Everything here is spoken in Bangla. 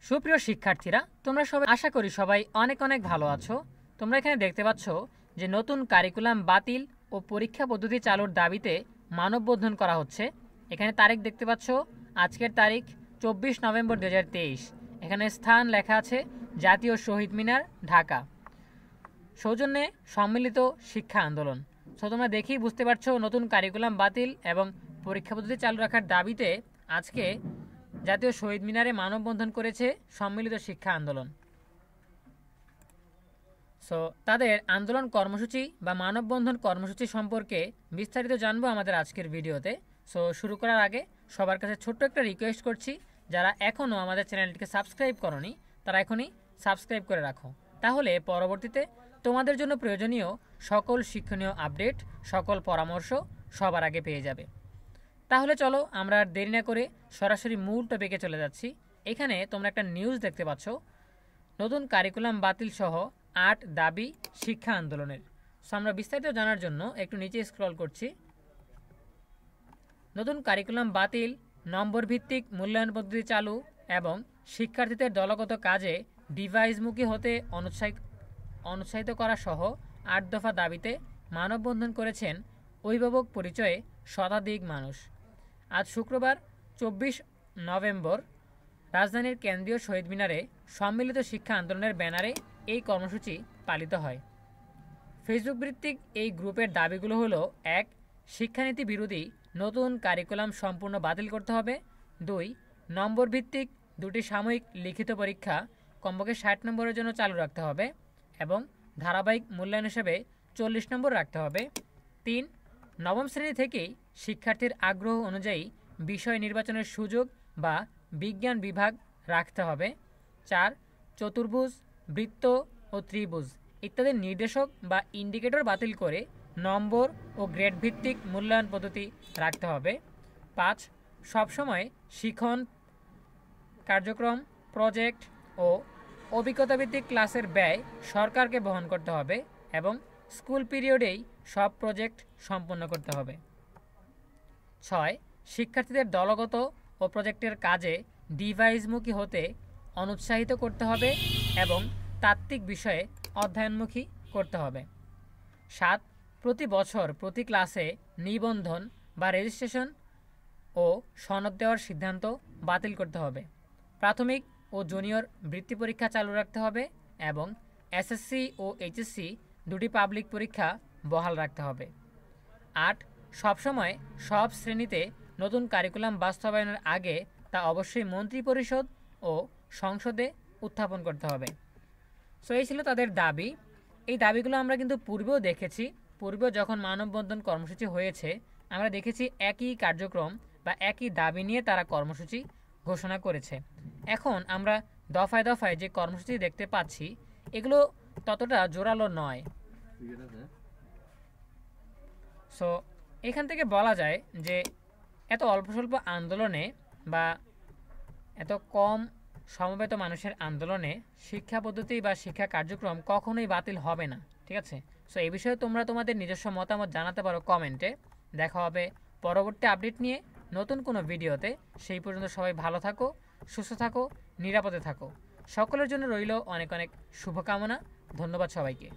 সুপ্রিয় শিক্ষার্থীরা, তোমরা সবাই আশা করি সবাই অনেক অনেক ভালো আছো। তোমরা এখানে দেখতে পাচ্ছ যে নতুন কারিকুলাম বাতিল ও পরীক্ষা পদ্ধতি চালুর দাবিতে মানববন্ধন করা হচ্ছে। এখানে তারিখ দেখতে পাচ্ছ, আজকের তারিখ 24 নভেম্বর 2023। এখানে স্থান লেখা আছে জাতীয় শহীদ মিনার, ঢাকা। সৌজন্যে সম্মিলিত শিক্ষা আন্দোলন। তোমরা দেখেই বুঝতে পারছো নতুন কারিকুলাম বাতিল এবং পরীক্ষা পদ্ধতি চালু রাখার দাবিতে আজকে জাতীয় শহীদ মিনারে মানববন্ধন করেছে সম্মিলিত শিক্ষা আন্দোলন। তাদের আন্দোলন কর্মসূচি বা মানববন্ধন কর্মসূচি সম্পর্কে বিস্তারিত জানবো আমাদের আজকের ভিডিওতে। শুরু করার আগে সবার কাছে ছোট্ট একটা রিকোয়েস্ট করছি, যারা এখনও আমাদের চ্যানেলটিকে সাবস্ক্রাইব করনি তারা এখনই সাবস্ক্রাইব করে রাখো, তাহলে পরবর্তীতে তোমাদের জন্য প্রয়োজনীয় সকল শিক্ষণীয় আপডেট, সকল পরামর্শ সবার আগে পেয়ে যাবে। তাহলে চলো আমরা আর দেরি না করে সরাসরি মূল টপিকে চলে যাচ্ছি। এখানে তোমরা একটা নিউজ দেখতে পাচ্ছ, নতুন কারিকুলাম বাতিল সহ 8 দাবি শিক্ষা আন্দোলনের। আমরা বিস্তারিত জানার জন্য একটু নিচে স্ক্রল করছি। নতুন কারিকুলাম বাতিল, নম্বর ভিত্তিক মূল্যায়ন পদ্ধতি চালু এবং শিক্ষার্থীদের দলগত কাজে ডিভাইসমুখী হতে অনুৎসাহিত করা সহ 8 দফা দাবিতে মানববন্ধন করেছেন অভিভাবক পরিচয়ে শতাধিক মানুষ। আজ শুক্রবার 24 নভেম্বর রাজধানীর কেন্দ্রীয় শহীদ মিনারে সম্মিলিত শিক্ষা আন্দোলনের ব্যানারে এই কর্মসূচি পালিত হয়। ফেসবুক ভিত্তিক এই গ্রুপের দাবিগুলো হলো: 1. শিক্ষানীতি বিরোধী নতুন কারিকুলাম সম্পূর্ণ বাতিল করতে হবে। 2. নম্বর ভিত্তিক 2টি সাময়িক লিখিত পরীক্ষা কমপক্ষে 60 নম্বরের জন্য চালু রাখতে হবে এবং ধারাবাহিক মূল্যায়ন হিসেবে 40 নম্বর রাখতে হবে। 3. নবম শ্রেণী থেকেই শিক্ষার্থীর আগ্রহ অনুযায়ী বিষয় নির্বাচনের সুযোগ বা বিজ্ঞান বিভাগ রাখতে হবে। 4. চতুর্ভুজ, বৃত্ত ও ত্রিভুজ ইত্যাদি নির্দেশক বা ইন্ডিকেটর বাতিল করে নম্বর ও গ্রেড ভিত্তিক মূল্যায়ন পদ্ধতি রাখতে হবে। 5. সবসময় শিখন কার্যক্রম, প্রজেক্ট ও অভিজ্ঞতাভিত্তিক ক্লাসের ব্যয় সরকারকে বহন করতে হবে এবং স্কুল পিরিয়ডেই সব প্রজেক্ট সম্পন্ন করতে হবে। 6. শিক্ষার্থীদের দলগত ও প্রজেক্টের কাজে ডিভাইসমুখী হতে অনুৎসাহিত করতে হবে এবং তাত্ত্বিক বিষয়ে অধ্যয়নমুখী করতে হবে। 7. প্রতি বছর প্রতি ক্লাসে নিবন্ধন বা রেজিস্ট্রেশন ও সনদ দেওয়ার সিদ্ধান্ত বাতিল করতে হবে। প্রাথমিক ও জুনিয়র বৃত্তি পরীক্ষা চালু রাখতে হবে এবং এসএসসি ও এইচএসসি 2টি পাবলিক পরীক্ষা বহাল রাখতে হবে। 8. সবসময় সব শ্রেণীতে নতুন কারিকুলাম বাস্তবায়নের আগে তা অবশ্যই মন্ত্রিপরিষদ ও সংসদে উত্থাপন করতে হবে। এই ছিল তাদের দাবি। এই দাবিগুলো আমরা কিন্তু পূর্বেও দেখেছি। পূর্বেও যখন মানববন্ধন কর্মসূচি হয়েছে আমরা দেখেছি একই কার্যক্রম বা একই দাবি নিয়ে তারা কর্মসূচি ঘোষণা করেছে। এখন আমরা দফায় দফায় যে কর্মসূচি দেখতে পাচ্ছি এগুলো ততটা জোরালো নয়। এখান থেকে বলা যায় যে এত অল্প স্বল্প আন্দোলনে বা এত কম সমবেত মানুষের আন্দোলনে শিক্ষা পদ্ধতি বা শিক্ষা কার্যক্রম কখনোই বাতিল হবে না, ঠিক আছে? এই বিষয়ে তোমরা তোমাদের নিজস্ব মতামত জানাতে পারো কমেন্টে। দেখা হবে পরবর্তী আপডেট নিয়ে নতুন কোনো ভিডিওতে। সেই পর্যন্ত সবাই ভালো থাকো, সুস্থ থাকো, নিরাপদে থাকো। সকলের জন্য রইল অনেক অনেক শুভকামনা। ধন্যবাদ সবাইকে।